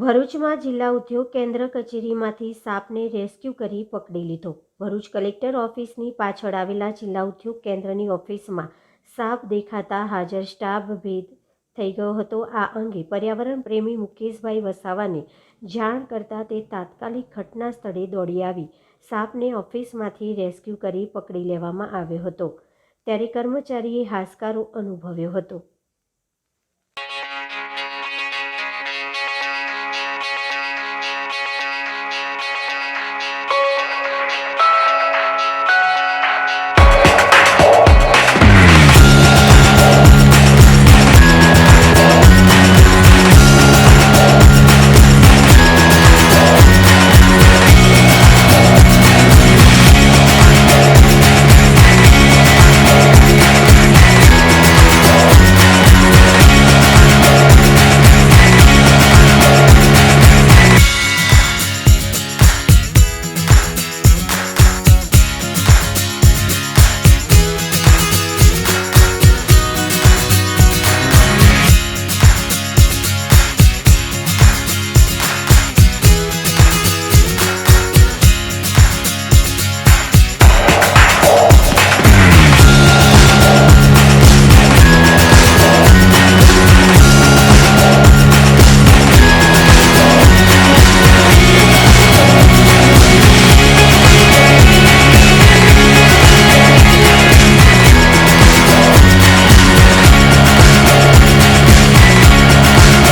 ભરૂચમાં જિલ્લા ઉદ્યોગ કેન્દ્ર કચેરીમાંથી સાપને રેસ્ક્યુ કરી પકડી લીધો। ભરૂચ કલેક્ટર ઓફિસની પાછળ આવેલા જિલ્લા ઉદ્યોગ કેન્દ્રની ઓફિસમાં સાપ દેખાતા હાજર સ્ટાફ ભેદ થઈ ગયો હતો। આ અંગે પર્યાવરણ પ્રેમી મુકેશભાઈ વસાવાને જાણ કરતાં તે તાત્કાલિક ઘટના સ્થળે દોડી આવી સાપને ઓફિસમાંથી રેસ્ક્યુ કરી પકડી લેવામાં આવ્યો હતો। ત્યારે કર્મચારીએ હાશકારો અનુભવ્યો હતો।